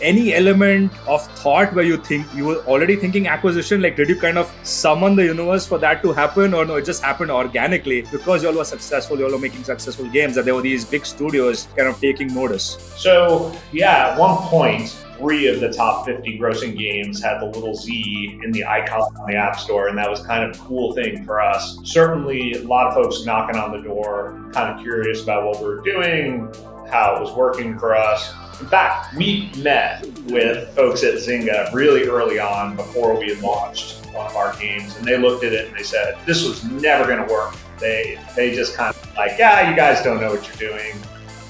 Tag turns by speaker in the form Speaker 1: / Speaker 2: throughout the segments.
Speaker 1: any element of thought where you think you were already thinking acquisition? Like, did you kind of summon the universe for that to happen, or no, it just happened organically because you all were successful, you all were making successful games, that there were these big studios kind of taking notice?
Speaker 2: So yeah, at one point, 3 of the top 50 grossing games had the little Z in the icon on the App Store, and that was kind of a cool thing for us. Certainly, a lot of folks knocking on the door, kind of curious about what we were doing, how it was working for us. In fact, we met with folks at Zynga really early on before we had launched one of our games, and they looked at it and they said, this was never going to work. They just kind of like, yeah, you guys don't know what you're doing.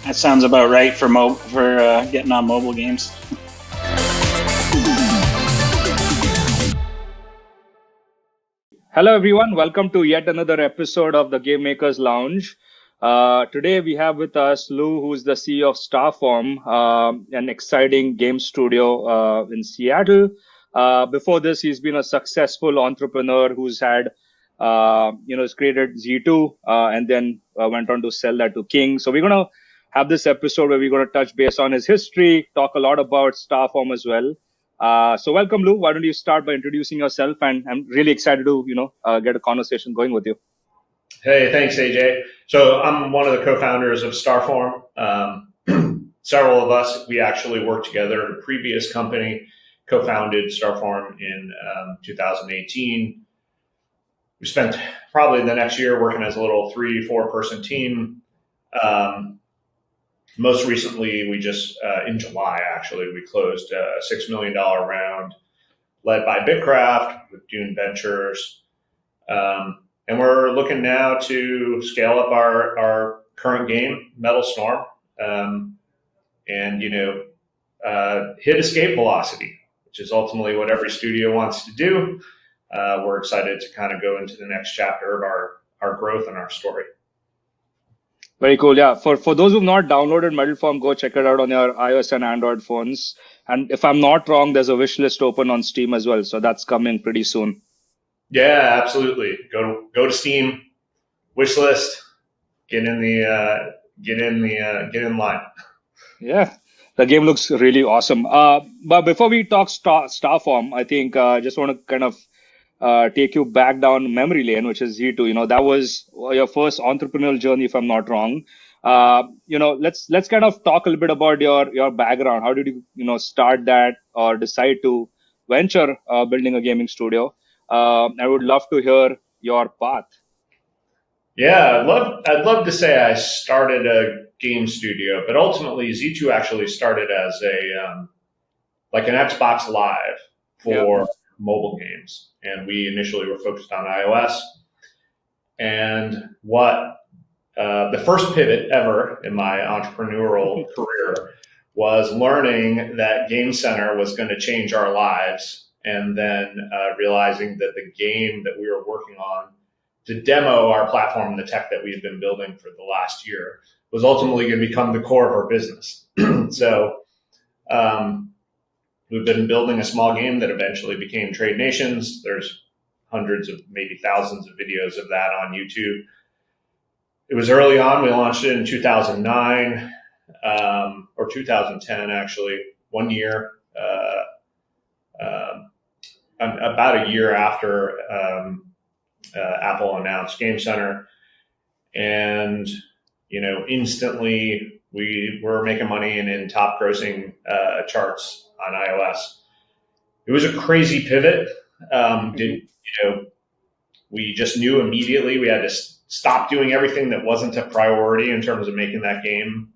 Speaker 3: That sounds about right for getting on mobile games.
Speaker 1: Hello, everyone. Welcome to yet another episode of the Game Makers Lounge. Today, we have with us Lou, who's the CEO of Starform, an exciting game studio in Seattle. Before this, he's been a successful entrepreneur who's had, he's created Z2 and then went on to sell that to King. So we're going to have this episode where we're going to touch base on his history, talk a lot about Starform as well. So welcome, Lou. Why don't you start by introducing yourself? And I'm really excited to, get a conversation going with you.
Speaker 2: Hey, thanks, AJ. So I'm one of the co-founders of Starform. Several of us, we actually worked together at a previous company, co-founded Starform in 2018. We spent probably the next year working as a little 3-4 person team. Most recently, we just, in July, actually, we closed a $6 million round led by Bitcraft with Dune Ventures. And we're looking now to scale up our current game, Metal Storm, and hit escape velocity, which is ultimately what every studio wants to do. We're excited to kind of go into the next chapter of our growth and our story.
Speaker 1: Very cool. Yeah. For those who've not downloaded Metal Storm, go check it out on your iOS and Android phones. And if I'm not wrong, there's a wish list open on Steam as well. So that's coming pretty soon.
Speaker 2: Yeah, absolutely. Go to Steam, wish list, get in line.
Speaker 1: Yeah, the game looks really awesome. But before we talk Starform, I think I just want to kind of take you back down memory lane, which is Z2. That was your first entrepreneurial journey, if I'm not wrong. Let's kind of talk a little bit about your background. How did you start that or decide to venture building a gaming studio? I would love to hear your path.
Speaker 2: Yeah, I'd love to say I started a game studio, but ultimately Z2 actually started as an Xbox Live for mobile games, and we initially were focused on iOS. And what the first pivot ever in my entrepreneurial career was learning that Game Center was going to change our lives, and then realizing that the game that we were working on to demo our platform and the tech that we had been building for the last year was ultimately going to become the core of our business. So we've been building a small game that eventually became Trade Nations. There's hundreds of, maybe thousands of videos of that on YouTube. It was early on. We launched it in 2009 or 2010, actually, 1 year, about a year after Apple announced Game Center. And, instantly we were making money and in top grossing charts on iOS. It was a crazy pivot. We just knew immediately we had to stop doing everything that wasn't a priority in terms of making that game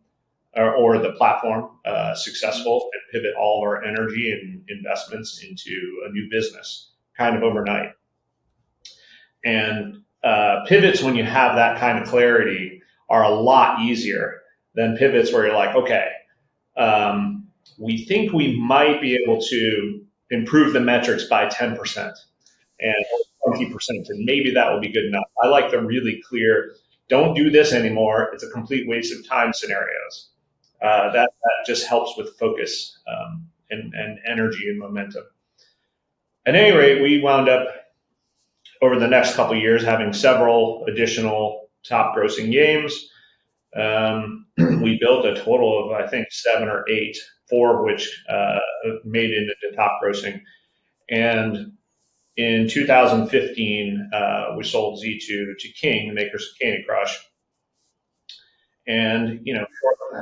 Speaker 2: or the platform successful, and pivot all of our energy and investments into a new business kind of overnight. And pivots, when you have that kind of clarity, are a lot easier than pivots where you're like, okay, we think we might be able to improve the metrics by 10% and 20%, and maybe that will be good enough. I like the really clear, don't do this anymore, it's a complete waste of time scenarios. That just helps with focus and energy and momentum. At any rate, we wound up over the next couple of years having several additional top grossing games. We built a total of, I think, 7 or 8, 4 of which made it into top grossing. And in 2015, we sold Z2 to King, the makers of Candy Crush. And,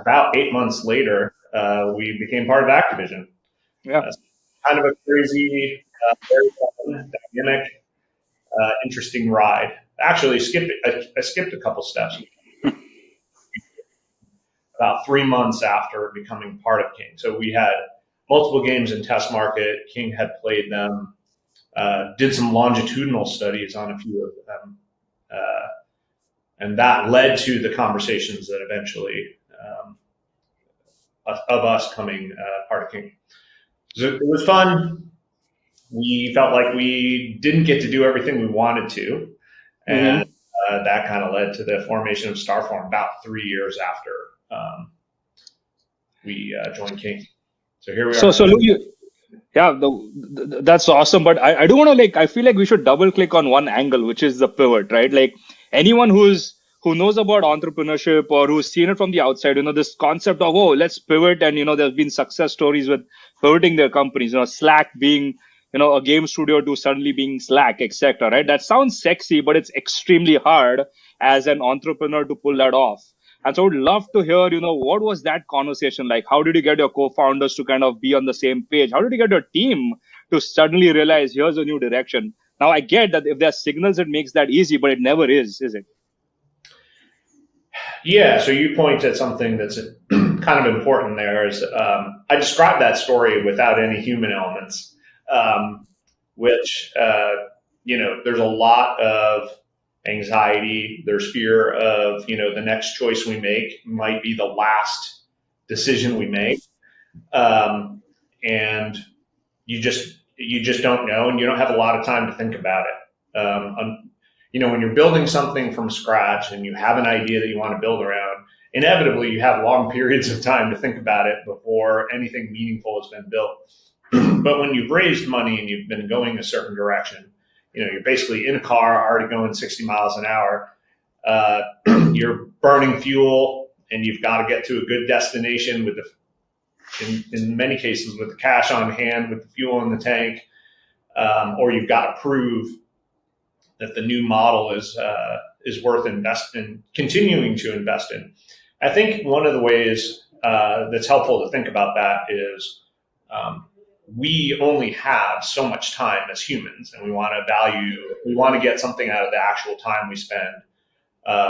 Speaker 2: about 8 months later, we became part of Activision.
Speaker 1: Yeah.
Speaker 2: Kind of a crazy, very fun, dynamic, interesting ride. Actually, I skipped a couple steps. About 3 months after becoming part of King. So we had multiple games in test market. King had played them, did some longitudinal studies on a few of them. And that led to the conversations that eventually of us coming part of King. So it was fun. We felt like we didn't get to do everything we wanted to. And that kind of led to the formation of Starform about 3 years after we joined King. So here we are.
Speaker 1: So Lou, yeah, that's awesome. But I do want to I feel like we should double click on one angle, which is the pivot, right? Like anyone who knows about entrepreneurship or who's seen it from the outside, this concept of, oh, let's pivot. And, there's been success stories with pivoting their companies, Slack being, a game studio to suddenly being Slack, etc. Right? That sounds sexy, but it's extremely hard as an entrepreneur to pull that off. And so I would love to hear, what was that conversation like? How did you get your co-founders to kind of be on the same page? How did you get your team to suddenly realize here's a new direction? Now, I get that if there's signals, it makes that easy, but it never is it?
Speaker 2: Yeah, so you point at something that's kind of important there. Is I described that story without any human elements, which, there's a lot of anxiety. There's fear of, the next choice we make might be the last decision we make. And you just don't know, and you don't have a lot of time to think about it. When you're building something from scratch and you have an idea that you want to build around, inevitably you have long periods of time to think about it before anything meaningful has been built. But when you've raised money and you've been going a certain direction, you're basically in a car already going 60 miles an hour. You're burning fuel and you've got to get to a good destination with in many cases with the cash on hand, with the fuel in the tank, or you've got to prove that the new model is worth continuing to invest in. I think one of the ways that's helpful to think about that is we only have so much time as humans, and we want to get something out of the actual time we spend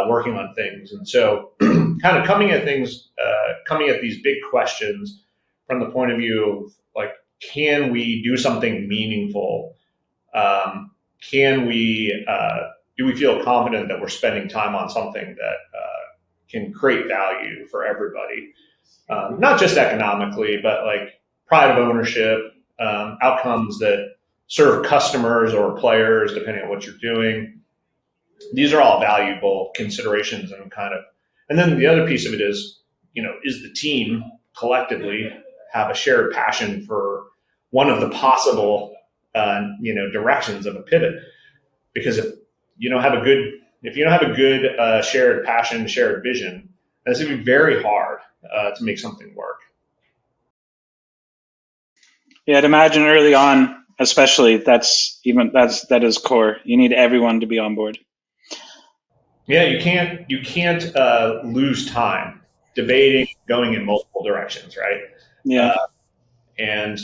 Speaker 2: working on things. And so kind of coming at these big questions from the point of view of can we do something meaningful? Do we feel confident that we're spending time on something that can create value for everybody? Not just economically, but pride of ownership, outcomes that serve customers or players, depending on what you're doing. These are all valuable considerations and then the other piece of it is the team collectively have a shared passion for one of the possible directions of a pivot. Because if you don't have a good shared passion, shared vision, that's going to be very hard to make something work.
Speaker 3: Yeah, I'd imagine early on, especially that is core. You need everyone to be on board.
Speaker 2: Yeah, you can't lose time debating, going in multiple directions, right?
Speaker 3: Yeah,
Speaker 2: and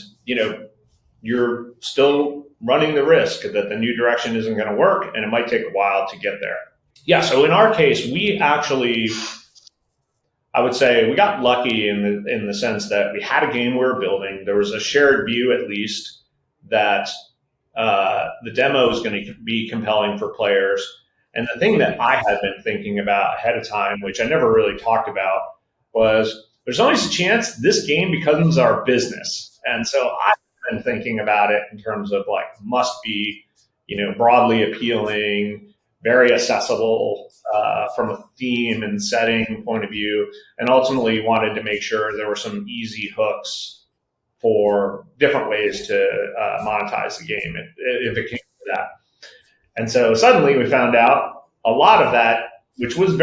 Speaker 2: you're still running the risk that the new direction isn't going to work, and it might take a while to get there. Yeah, so in our case, I would say we got lucky in the sense that we had a game we were building. There was a shared view, at least, that the demo is going to be compelling for players. And the thing that I had been thinking about ahead of time, which I never really talked about, was there's always a chance this game becomes our business. And so I've been thinking about it in terms of must be, broadly appealing, very accessible from a theme and setting point of view, and ultimately wanted to make sure there were some easy hooks for different ways to monetize the game if it came to that. And so suddenly we found out a lot of that which was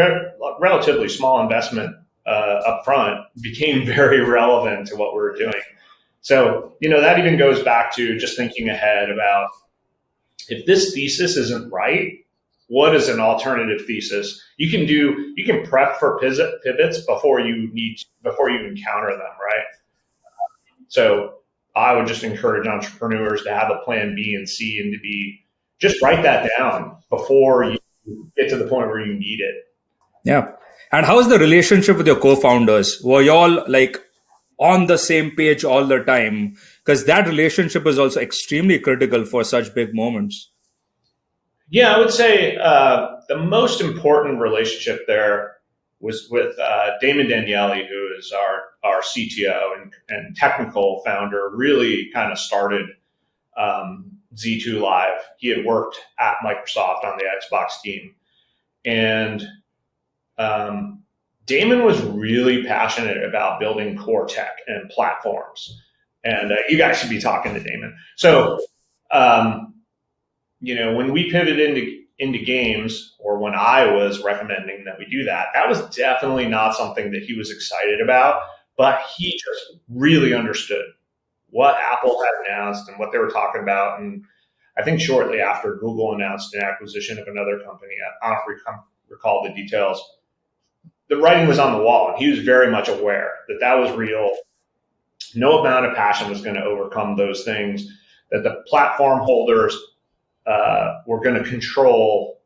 Speaker 2: relatively small investment up front, became very relevant to what we were doing. So, that even goes back to just thinking ahead about if this thesis isn't right, what is an alternative thesis? You can prep for pivots before you encounter them, right? So I would just encourage entrepreneurs to have a plan B and C and just write that down before you get to the point where you need it.
Speaker 1: Yeah. And how's the relationship with your co-founders? Were you all like on the same page all the time? Because that relationship is also extremely critical for such big moments.
Speaker 2: Yeah, I would say the most important relationship there was with Damon Daniele, who is our CTO and technical founder, really kind of started Z2 Live. He had worked at Microsoft on the Xbox team. And Damon was really passionate about building core tech and platforms. And you guys should be talking to Damon. So, when we pivoted into games, or when I was recommending that we do that, that was definitely not something that he was excited about, but he just really understood what Apple had announced and what they were talking about. And I think shortly after, Google announced an acquisition of another company. I don't recall the details. The writing was on the wall, and he was very much aware that that was real. No amount of passion was going to overcome those things, that the platform holders were going to control,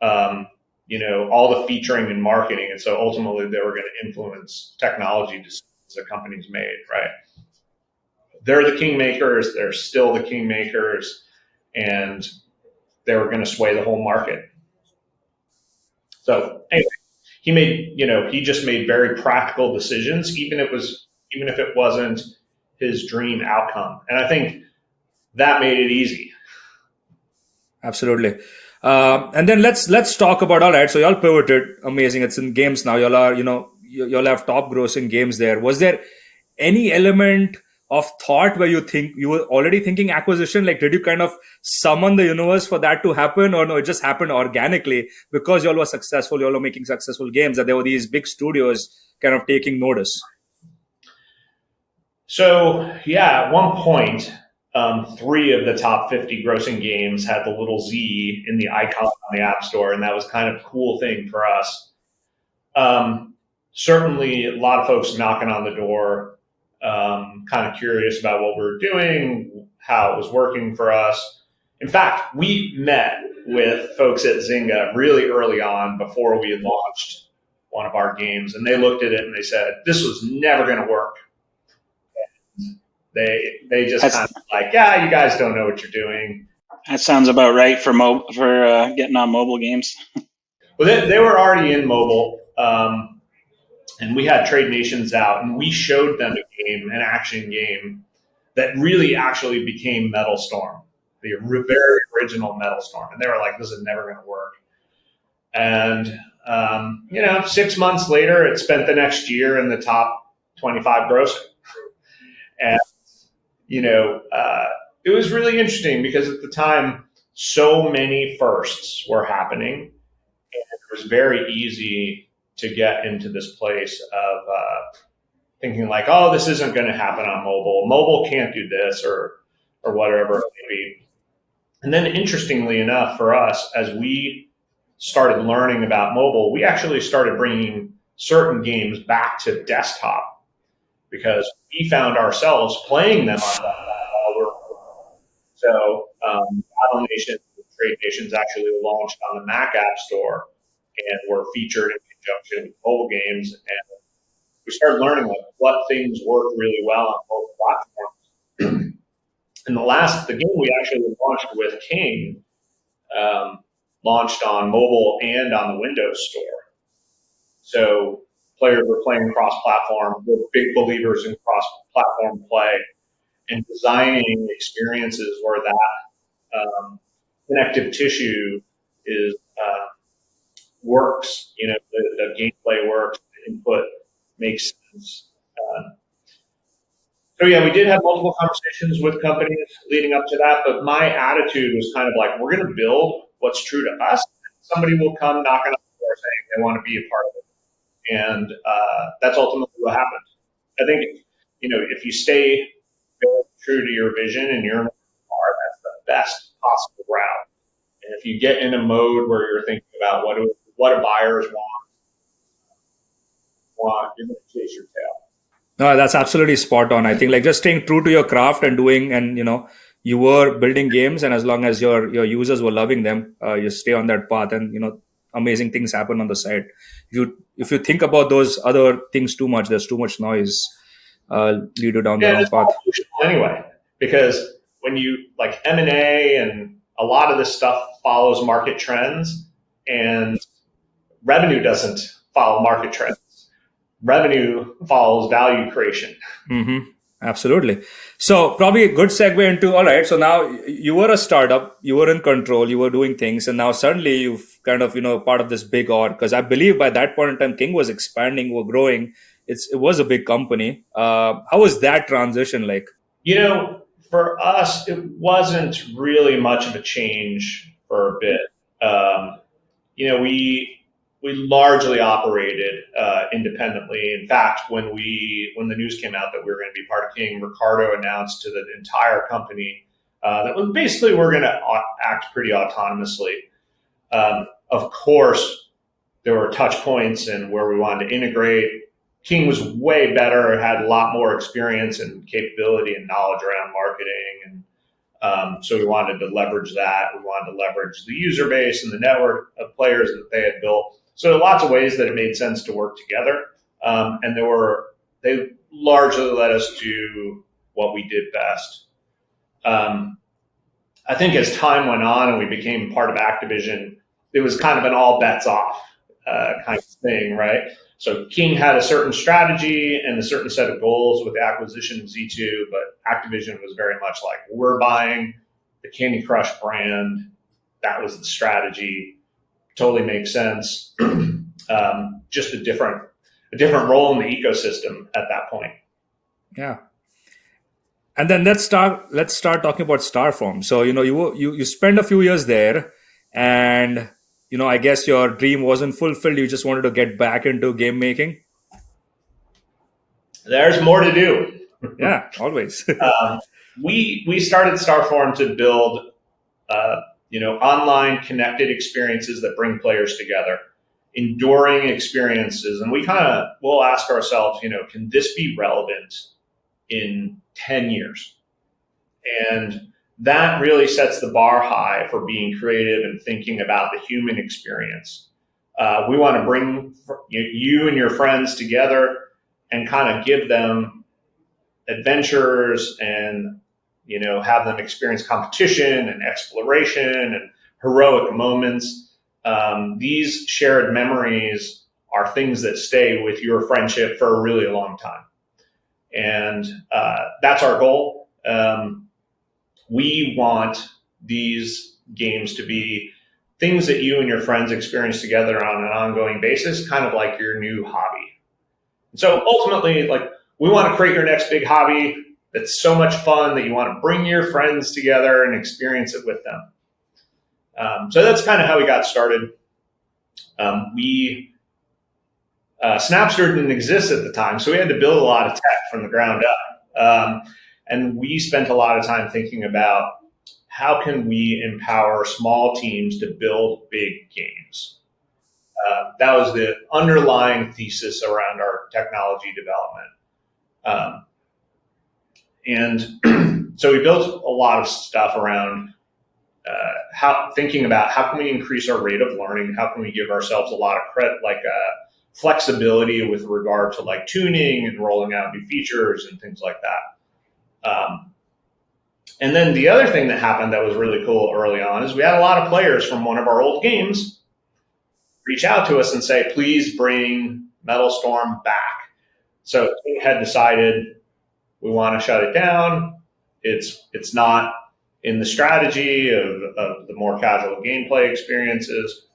Speaker 2: all the featuring and marketing. And so ultimately they were going to influence technology decisions that companies made, right? They're the kingmakers. They're still the kingmakers, and they were going to sway the whole market. So anyway, he just made very practical decisions, even if it wasn't his dream outcome. And I think that made it easy.
Speaker 1: Absolutely. And then let's talk about, all right, so y'all pivoted. Amazing. It's in games now. Y'all have top grossing games there. Was there any element of thought where you think you were already thinking acquisition? Like, did you kind of summon the universe for that to happen, or no, it just happened organically because y'all were successful, y'all were making successful games, that there were these big studios kind of taking notice?
Speaker 2: So yeah, at one point, 3 of the top 50 grossing games had the little Z in the icon on the App Store, and that was kind of a cool thing for us. Certainly, a lot of folks knocking on the door, kind of curious about what we were doing, how it was working for us. In fact, we met with folks at Zynga really early on before we had launched one of our games, and they looked at it and they said, "This was never going to work." They just kind of like, yeah, you guys don't know what you're doing.
Speaker 3: That sounds about right for getting on mobile games.
Speaker 2: Well, they were already in mobile, and we had Trade Nations out, and we showed them an action game that really actually became Metal Storm, the very original Metal Storm. And they were like, this is never going to work. And, 6 months later, it spent the next year in the top 25 grossing. And it was really interesting because at the time, so many firsts were happening, and it was very easy to get into this place of thinking like, oh, this isn't going to happen on mobile. Mobile can't do this or whatever it may be. And then interestingly enough for us, as we started learning about mobile, we actually started bringing certain games back to desktop because we found ourselves playing them on desktop. So Battle Nations and Trade Nations actually launched on the Mac App Store and were featured in conjunction with mobile games. And we started learning what things work really well on both platforms. And the game we actually launched with King launched on mobile and on the Windows Store. So players were playing cross-platform. We're big believers in cross-platform play. And designing experiences where that connective tissue works, the gameplay works, the input makes sense. So yeah, we did have multiple conversations with companies leading up to that, but my attitude was kind of like, we're going to build what's true to us. Somebody will come knock on our door are saying they want to be a part of it. And that's ultimately what happened. I think, if you stay very true to your vision and your that's the best possible route. And if you get in a mode where you're thinking about what do buyers want, you're going to chase your tail.
Speaker 1: No, that's absolutely spot on. I think like just staying true to your craft and doing, and you were building games, and as long as your users were loving them, you stay on that path, and amazing things happen on the side. If you think about those other things too much, there's too much noise, lead you down the
Speaker 2: Yeah,
Speaker 1: wrong
Speaker 2: it's
Speaker 1: path.
Speaker 2: all emotional anyway, because when you like M&A and a lot of this stuff follows market trends, and revenue doesn't follow market trends. Revenue follows value creation.
Speaker 1: Mm-hmm. Absolutely. So probably a good segue into, all right, so now you were a startup, you were in control, you were doing things, and now suddenly you've kind of, part of this big org, because I believe by that point in time, King was expanding, were growing. It was a big company. How was that transition like?
Speaker 2: For us, it wasn't really much of a change for a bit. Um, we largely operated independently. In fact, when the news came out that we were going to be part of King, Ricardo announced to the entire company that basically we're going to act pretty autonomously. Of course, there were touch points and where we wanted to integrate. King was way better, had a lot more experience and capability and knowledge around marketing, and so we wanted to leverage that. We wanted to leverage the user base and the network of players that they had built. So there are lots of ways that it made sense to work together, and they largely led us to what we did best. I think as time went on and we became part of Activision, it was kind of an all bets off kind of thing, right? So King had a certain strategy and a certain set of goals with the acquisition of Z2, but Activision was very much like, we're buying the Candy Crush brand. That was the strategy. Totally makes sense. Just a different role in the ecosystem at that point.
Speaker 1: Yeah. And then let's start talking about Starform. So you spent a few years there, and I guess your dream wasn't fulfilled. You just wanted to get back into game making.
Speaker 2: There's more to do.
Speaker 1: Yeah, always.
Speaker 2: We started Starform to build online connected experiences that bring players together, enduring experiences, and we'll ask ourselves, can this be relevant in 10 years? And that really sets the bar high for being creative and thinking about the human experience. We want to bring you and your friends together and kind of give them adventures and have them experience competition and exploration and heroic moments. These shared memories are things that stay with your friendship for a really long time. And that's our goal. We want these games to be things that you and your friends experience together on an ongoing basis, kind of like your new hobby. And so ultimately, we want to create your next big hobby that's so much fun that you want to bring your friends together and experience it with them. So that's kind of how we got started. Snapster didn't exist at the time, so we had to build a lot of tech from the ground up. And we spent a lot of time thinking about how can we empower small teams to build big games. That was the underlying thesis around our technology development. And so we built a lot of stuff around thinking about how can we increase our rate of learning, how can we give ourselves a lot of credit, flexibility with regard to tuning and rolling out new features and things like that. And then the other thing that happened that was really cool early on is we had a lot of players from one of our old games reach out to us and say, please bring Metal Storm back. So we had decided we want to shut it down. It's not in the strategy of the more casual gameplay experiences.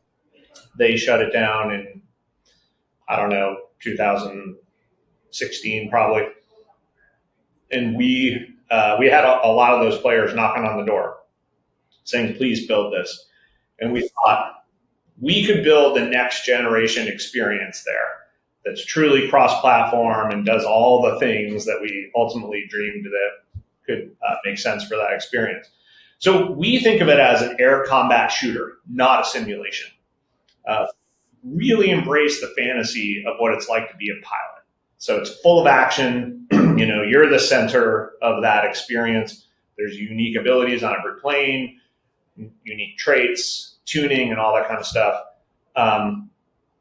Speaker 2: They shut it down in, 2016 probably. And we had a lot of those players knocking on the door saying, please build this. And we thought, we could build the next generation experience there that's truly cross-platform and does all the things that we ultimately dreamed that could make sense for that experience. So we think of it as an air combat shooter, not a simulation. Really embrace the fantasy of what it's like to be a pilot. So it's full of action. You're the center of that experience. There's unique abilities on every plane, unique traits, tuning, and all that kind of stuff.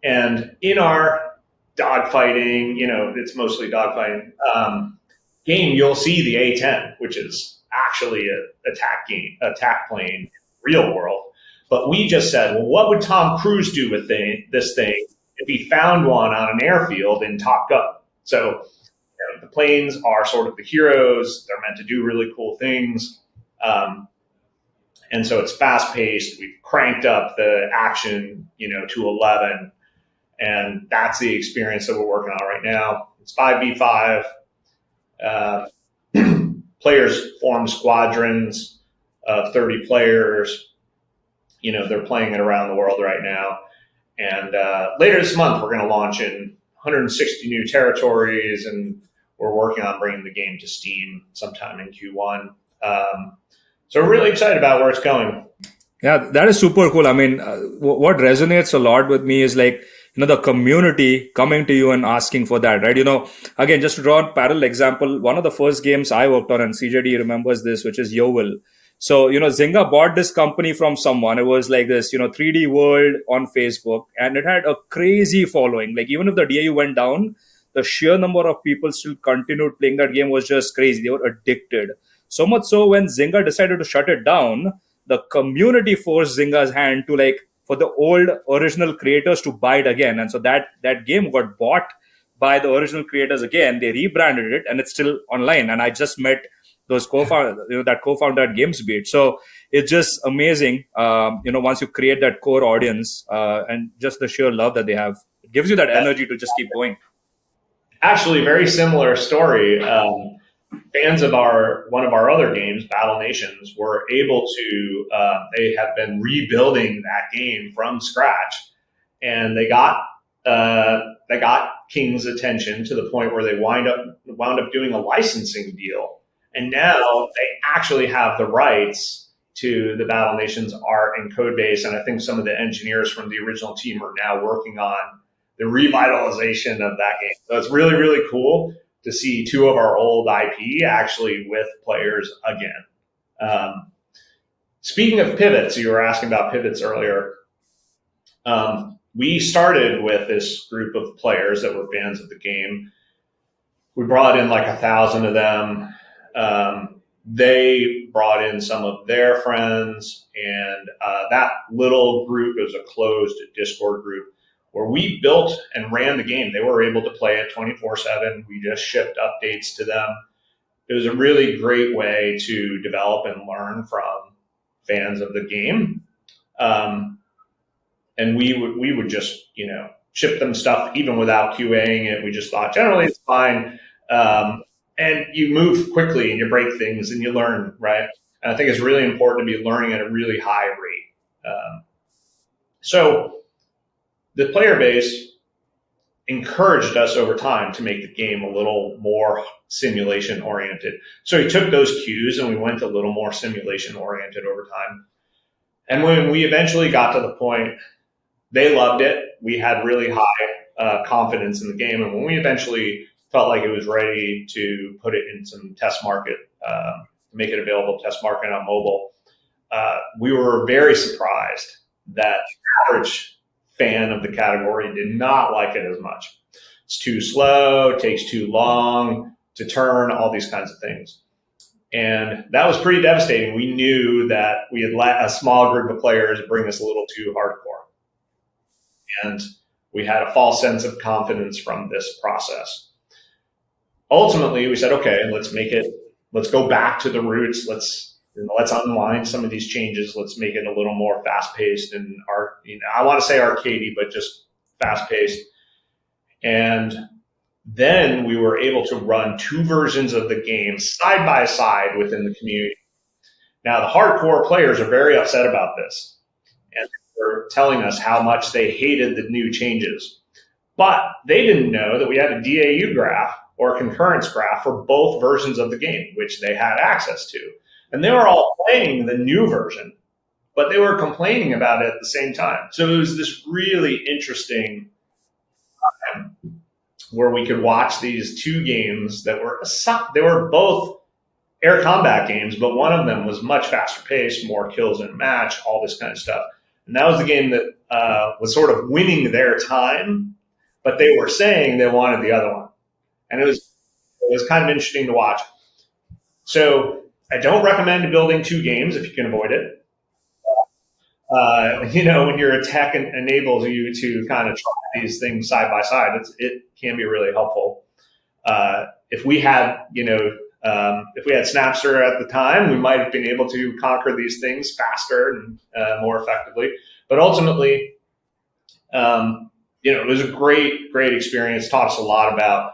Speaker 2: And in our dogfighting, it's mostly dogfighting game, you'll see the A-10, which is actually an attack plane, real world. But we just said, well, what would Tom Cruise do with this thing if he found one on an airfield in Top Gun? So the planes are sort of the heroes. They're meant to do really cool things. And so it's fast paced. We've cranked up the action, to 11. And that's the experience that we're working on right now. It's 5v5. Players form squadrons of 30 players. They're playing it around the world right now. And later this month, we're going to launch in 160 new territories, and we're working on bringing the game to Steam sometime in Q1. So we're really excited about where it's going.
Speaker 1: Yeah, that is super cool. I mean, what resonates a lot with me is like, the community coming to you and asking for that, right? Again, just to draw a parallel example, one of the first games I worked on, and CJD remembers this, which is Yovel. So, Zynga bought this company from someone. It was like this, 3D world on Facebook, and it had a crazy following. Like, even if the DAU went down, the sheer number of people still continued playing that game was just crazy. They were addicted. So much so when Zynga decided to shut it down, the community forced Zynga's hand to for the old original creators to buy it again. And so that game got bought by the original creators again. They rebranded it and it's still online. And I just met those co-founders, that co-founder at GamesBeat. So it's just amazing, once you create that core audience and just the sheer love that they have, it gives you that energy to just keep going.
Speaker 2: Actually, very similar story. Fans of one of our other games, Battle Nations, were able to. They have been rebuilding that game from scratch, and they got King's attention to the point where they wound up doing a licensing deal, and now they actually have the rights to the Battle Nations art and code base. And I think some of the engineers from the original team are now working on the revitalization of that game. So it's really, really cool to see two of our old IP actually with players again. Speaking of pivots, you were asking about pivots earlier. We started with this group of players that were fans of the game. We brought in 1,000 of them. They brought in some of their friends, and that little group is a closed Discord group where we built and ran the game. They were able to play it 24/7. We just shipped updates to them. It was a really great way to develop and learn from fans of the game. And we would just, ship them stuff even without QAing it. We just thought generally it's fine. And you move quickly and you break things and you learn, right? And I think it's really important to be learning at a really high rate. So the player base encouraged us over time to make the game a little more simulation oriented. So we took those cues and we went a little more simulation oriented over time. And when we eventually got to the point, they loved it. We had really high confidence in the game. And when we eventually felt like it was ready to put it in some test market, to make it available test market on mobile, we were very surprised that the average fan of the category did not like it as much. It's too slow, it takes too long to turn, all these kinds of things. And that was pretty devastating. We knew that we had let a small group of players bring us a little too hardcore. And we had a false sense of confidence from this process. Ultimately, we said, okay, let's go back to the roots. Let's unwind some of these changes. Let's make it a little more fast-paced and I want to say arcadey, but just fast-paced. And then we were able to run two versions of the game side by side within the community. Now, the hardcore players are very upset about this. And were telling us how much they hated the new changes. But they didn't know that we had a DAU graph or a concurrence graph for both versions of the game, which they had access to. And they were all playing the new version, but they were complaining about it at the same time. So it was this really interesting time where we could watch these two games that they were both air combat games, but one of them was much faster paced, more kills in a match, all this kind of stuff. And that was the game that was sort of winning their time, but they were saying they wanted the other one. And it was kind of interesting to watch. So I don't recommend building two games if you can avoid it. When your tech enables you to kind of try these things side by side, it can be really helpful. If we had Snapster at the time, we might have been able to conquer these things faster and more effectively. But ultimately, it was a great experience. Taught us a lot about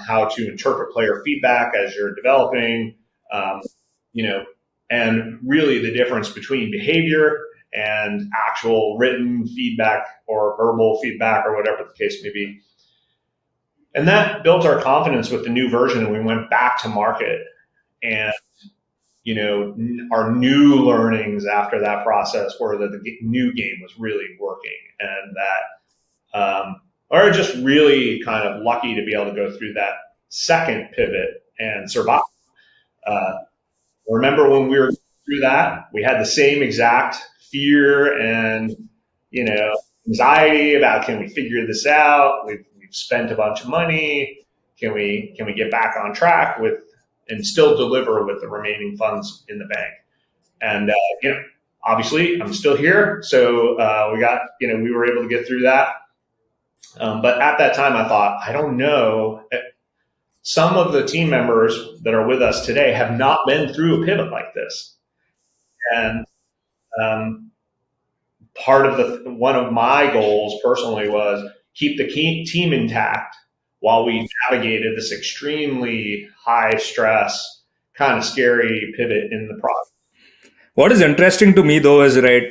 Speaker 2: how to interpret player feedback as you're developing, and really the difference between behavior and actual written feedback or verbal feedback or whatever the case may be. And that built our confidence with the new version, and we went back to market. And, our new learnings after that process were that the new game was really working, and that we're just really kind of lucky to be able to go through that second pivot and survive. Remember when we were through that, we had the same exact fear and, anxiety about, can we figure this out? We've spent a bunch of money. Can we get back on track and still deliver with the remaining funds in the bank? And, obviously I'm still here. So we were able to get through that. But at that time I thought, I don't know. Some of the team members that are with us today have not been through a pivot like this. And one of my goals personally was keep the team intact while we navigated this extremely high stress, kind of scary pivot in the product.
Speaker 1: What is interesting to me though is, right,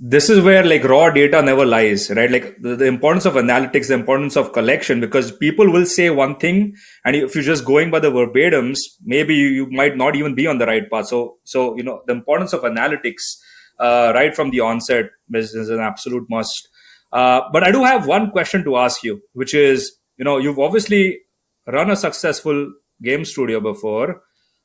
Speaker 1: this is where like raw data never lies, right? Like the importance of analytics, the importance of collection, because people will say one thing, and if you're just going by the verbatims, maybe you might not even be on the right path. So the importance of analytics right from the onset is an absolute must. But I do have one question to ask you, which is, you've obviously run a successful game studio before.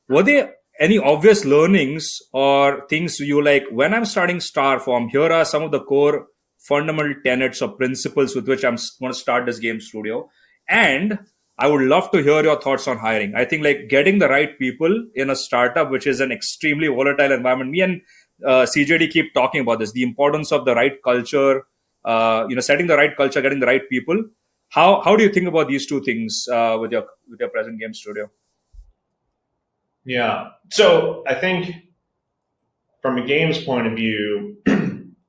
Speaker 1: Were there any obvious learnings or things you like, when I'm starting Starform, here are some of the core fundamental tenets or principles with which I'm going to start this game studio? And I would love to hear your thoughts on hiring. I think like getting the right people in a startup, which is an extremely volatile environment. Me and CJD keep talking about this, the importance of the right culture, setting the right culture, getting the right people. How do you think about these two things with your present game studio?
Speaker 2: Yeah. So I think from a game's point of view,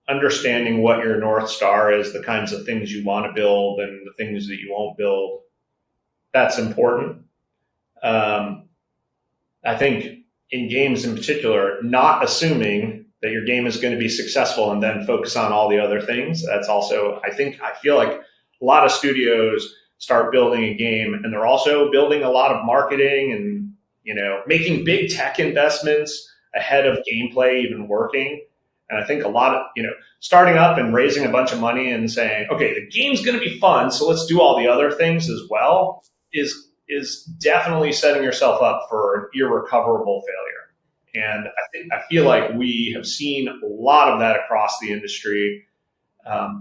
Speaker 2: understanding what your North Star is, the kinds of things you want to build and the things that you won't build, that's important. I think in games in particular, not assuming that your game is going to be successful and then focus on all the other things. That's also, I feel like a lot of studios start building a game and they're also building a lot of marketing and, making big tech investments ahead of gameplay even working. And I think a lot of, starting up and raising a bunch of money and saying, okay, the game's going to be fun, so let's do all the other things as well, is definitely setting yourself up for an irrecoverable failure. And I feel like we have seen a lot of that across the industry.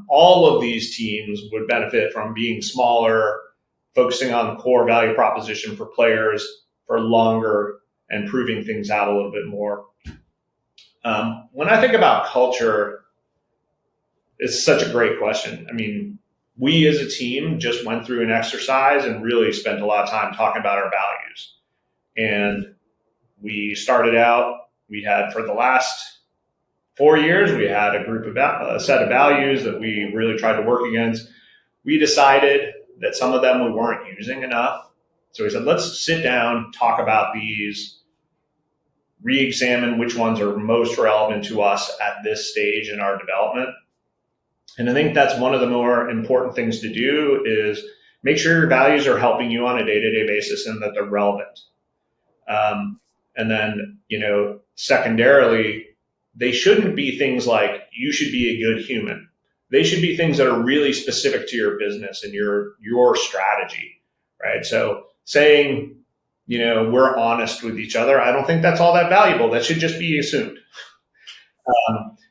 Speaker 2: All of these teams would benefit from being smaller, focusing on the core value proposition for players for longer, and proving things out a little bit more. When I think about culture, it's such a great question. I mean, we as a team just went through an exercise and really spent a lot of time talking about our values. And we started out, for the last 4 years, we had a set of values that we really tried to work against. We decided that some of them we weren't using enough. So we said, let's sit down, talk about these, re-examine which ones are most relevant to us at this stage in our development, And I think that's one of the more important things to do is make sure your values are helping you on a day-to-day basis and that they're relevant. And then, secondarily, they shouldn't be things like you should be a good human. They should be things that are really specific to your business and your strategy, right? So saying, we're honest with each other, I don't think that's all that valuable. That should just be assumed.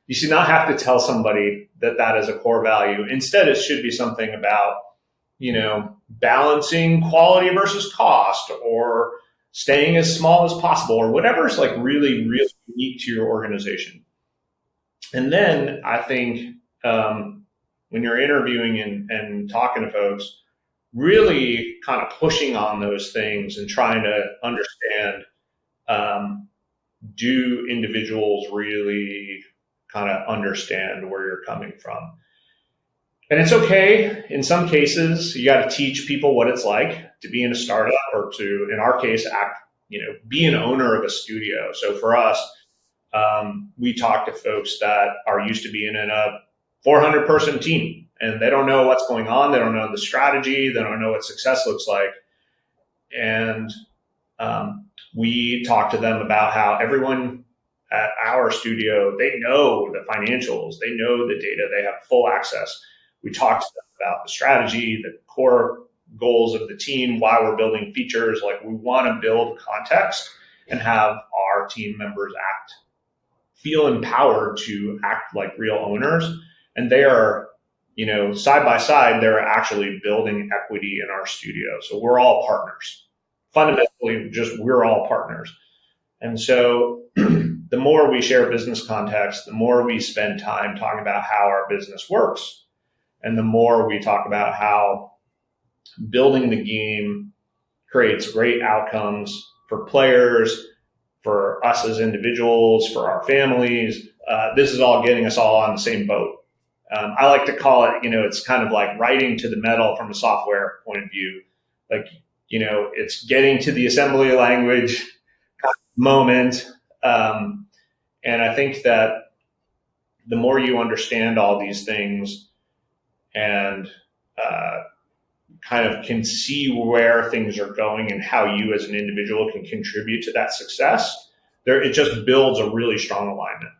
Speaker 2: You should not have to tell somebody that is a core value. Instead, it should be something about, balancing quality versus cost, or staying as small as possible, or whatever is like really, really unique to your organization. And then I think when you're interviewing and talking to folks, really kind of pushing on those things and trying to understand, do individuals really kind of understand where you're coming from? And it's okay. In some cases, you got to teach people what it's like to be in a startup, or to, in our case, be an owner of a studio. So for us, we talk to folks that are used to being in a 400-person team, and they don't know what's going on. They don't know the strategy. They don't know what success looks like. And we talk to them about how everyone at our studio, they know the financials, they know the data, they have full access. We talk to them about the strategy, the core goals of the team, why we're building features. Like, we want to build context and have our team members feel empowered to act like real owners. And they are, side by side, they're actually building equity in our studio. So we're all partners. Fundamentally, we're all partners. And so the more we share business context, the more we spend time talking about how our business works, and the more we talk about how building the game creates great outcomes for players, for us as individuals, for our families. This is all getting us all on the same boat. I like to call it, it's kind of like writing to the metal from a software point of view. Like, it's getting to the assembly language moment. And I think that the more you understand all these things and kind of can see where things are going and how you as an individual can contribute to that success, it just builds a really strong alignment.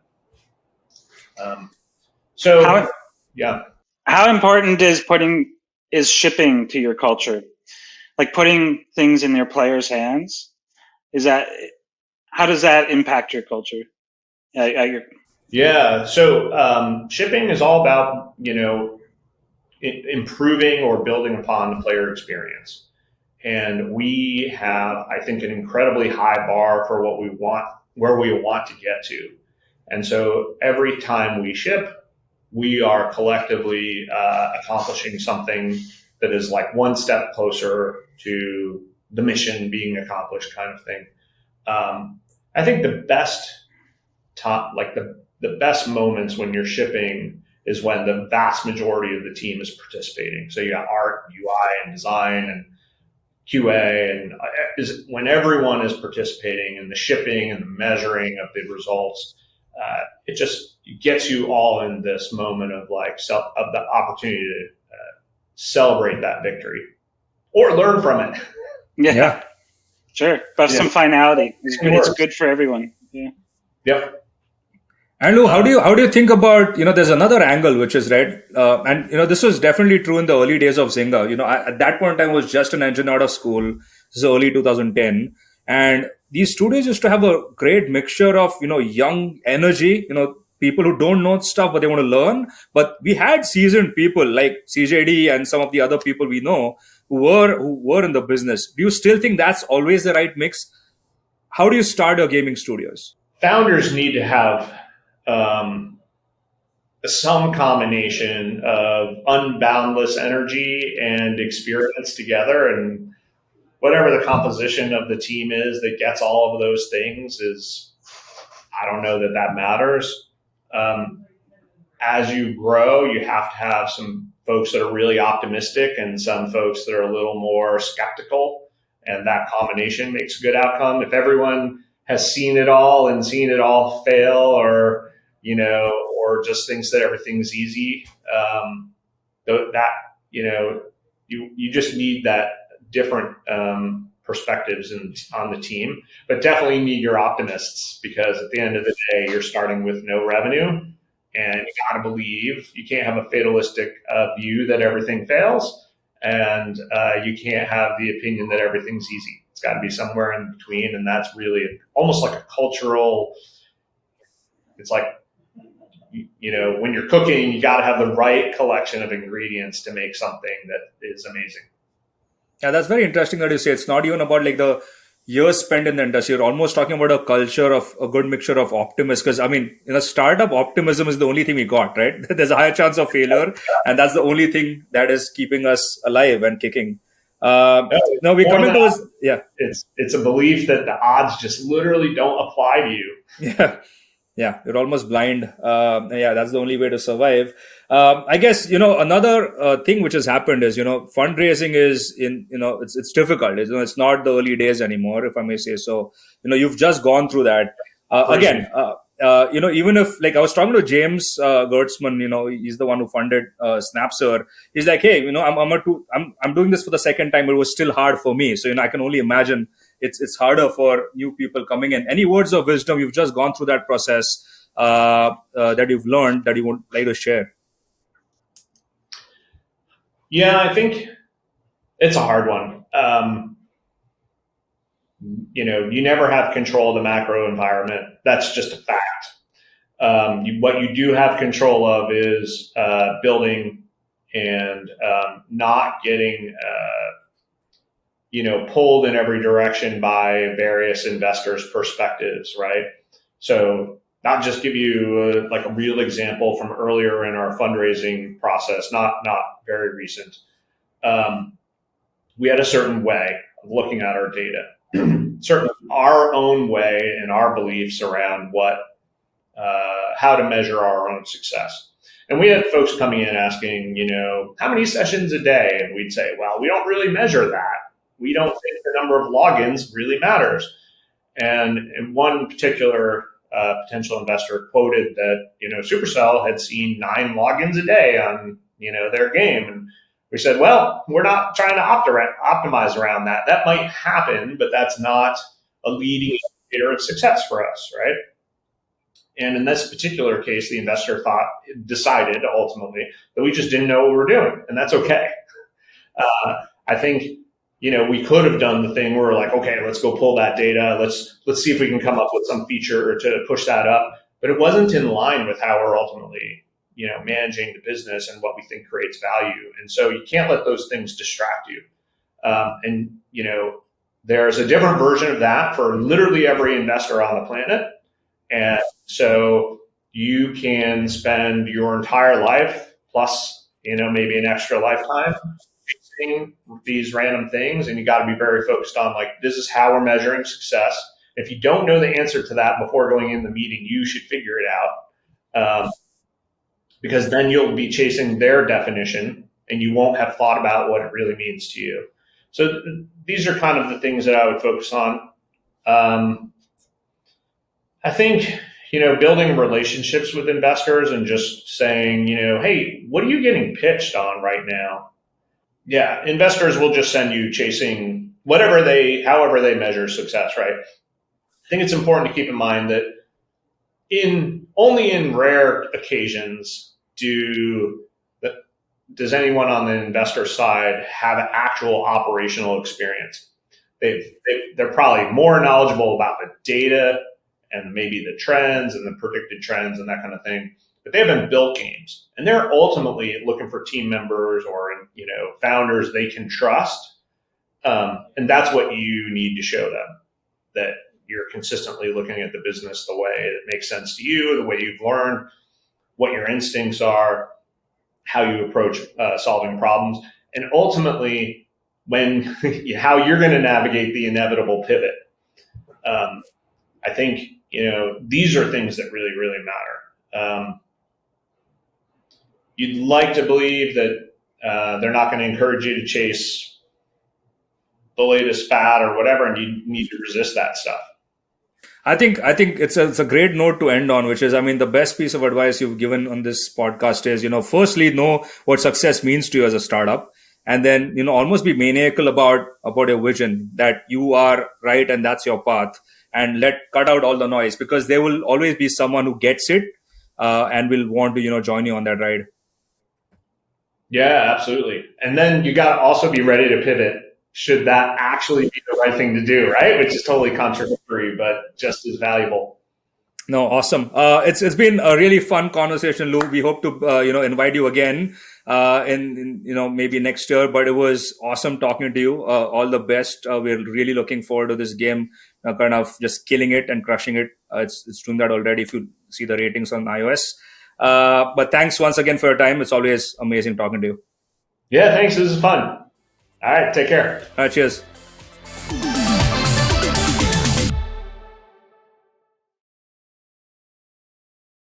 Speaker 3: How important is shipping to your culture? Like putting things in your players' hands? How does that impact your culture?
Speaker 2: So shipping is all about, improving or building upon the player experience. And we have, I think, an incredibly high bar for what we want, where we want to get to. And so every time we ship, we are collectively accomplishing something that is like one step closer to the mission being accomplished, kind of thing. I think the best the best moments when you're shipping is when the vast majority of the team is participating. So you got art, UI, and design, and QA, and when everyone is participating in the shipping and the measuring of the results. It just gets you all in this moment of the opportunity to celebrate that victory or learn from it.
Speaker 3: Yeah. Sure. But some finality. It's good for everyone. Yeah.
Speaker 2: Yep.
Speaker 1: And Lou, how do you think about, there's another angle which is right, and this was definitely true in the early days of Zynga. At that point in time, I was just an engineer out of school. This is early 2010, and these studios used to have a great mixture of young energy, people who don't know stuff but they want to learn. But we had seasoned people like CJD and some of the other people we know who were in the business. Do you still think that's always the right mix? How do you start a gaming studios?
Speaker 2: Founders need to have some combination of unboundless energy and experience together, and whatever the composition of the team is that gets all of those things I don't know that matters. As you grow, you have to have some folks that are really optimistic and some folks that are a little more skeptical, and that combination makes a good outcome. If everyone has seen it all and seen it all fail, or or just thinks that everything's easy. That, you just need that different perspectives on the team, but definitely need your optimists, because at the end of the day, you're starting with no revenue, and you got to believe. You can't have a fatalistic view that everything fails, and you can't have the opinion that everything's easy. It's got to be somewhere in between, and that's really almost like a cultural. It's like, when you're cooking, you got to have the right collection of ingredients to make something that is amazing.
Speaker 1: Yeah, that's very interesting that you say it's not even about like the years spent in the industry. You're almost talking about a culture of a good mixture of optimism. Because I mean, in a startup, optimism is the only thing we got, right? There's a higher chance of failure, and that's the only thing that is keeping us alive and kicking. No, we're coming towards, yeah.
Speaker 2: It's a belief that the odds just literally don't apply to you.
Speaker 1: Yeah. Yeah, you're almost blind. Yeah, that's the only way to survive. I guess, another thing which has happened is, fundraising is it's difficult. It's not the early days anymore, if I may say so. You've just gone through that. Again, even if, like, I was talking to James Gertzman, he's the one who funded Snapser. He's like, hey, I'm doing this for the second time. It was still hard for me. So, I can only imagine it's harder for new people coming in. Any words of wisdom? You've just gone through that process that you've learned that you would like to share?
Speaker 2: Yeah, I think it's a hard one. You never have control of the macro environment. That's just a fact. What you do have control of is building and not getting pulled in every direction by various investors' perspectives, right? So not just give you like a real example from earlier in our fundraising process, not very recent. We had a certain way of looking at our data, certainly our own way and our beliefs around how to measure our own success. And we had folks coming in asking, how many sessions a day? And we'd say, well, we don't really measure that. We don't think the number of logins really matters. And one particular potential investor quoted that, Supercell had seen 9 logins a day on, their game. And we said, well, we're not trying to optimize around that. That might happen, but that's not a leading indicator of success for us, right? And in this particular case, the investor decided ultimately that we just didn't know what we were doing, and that's okay. I think, we could have done the thing where we're like, okay, let's go pull that data. Let's see if we can come up with some feature to push that up. But it wasn't in line with how we're ultimately, managing the business and what we think creates value. And so you can't let those things distract you. There's a different version of that for literally every investor on the planet. And so you can spend your entire life plus, maybe an extra lifetime fixing these random things. And you got to be very focused on, like, this is how we're measuring success. If you don't know the answer to that before going in the meeting, you should figure it out. Because then you'll be chasing their definition and you won't have thought about what it really means to you. So these are kind of the things that I would focus on. I think, building relationships with investors and just saying, hey, what are you getting pitched on right now? Yeah, investors will just send you chasing however they measure success, right? I think it's important to keep in mind that only in rare occasions does anyone on the investor side have actual operational experience. They're probably more knowledgeable about the data and maybe the trends and the predicted trends and that kind of thing, but they haven't built games. And they're ultimately looking for team members or, founders they can trust. And that's what you need to show them, that you're consistently looking at the business the way that makes sense to you, the way you've learned, what your instincts are, how you approach solving problems, and ultimately how you're going to navigate the inevitable pivot. I think, these are things that really, really matter. You'd like to believe that they're not going to encourage you to chase the latest fad or whatever, and you need to resist that stuff.
Speaker 1: I think it's a great note to end on, which is, I mean, the best piece of advice you've given on this podcast is, firstly, know what success means to you as a startup, and then, almost be maniacal about your vision, that you are right and that's your path, and cut out all the noise, because there will always be someone who gets it, and will want to, join you on that ride.
Speaker 2: Yeah, absolutely. And then you got to also be ready to pivot should that actually be the right thing to do, right? Which is totally contradictory, but just as valuable.
Speaker 1: No, awesome. It's been a really fun conversation, Lou. We hope to invite you again in maybe next year. But it was awesome talking to you. All the best. We're really looking forward to this game, kind of just killing it and crushing it. It's doing that already. If you see the ratings on iOS. But thanks once again for your time. It's always amazing talking to you.
Speaker 2: Yeah, thanks. This is fun. All right, take care.
Speaker 1: Cheers.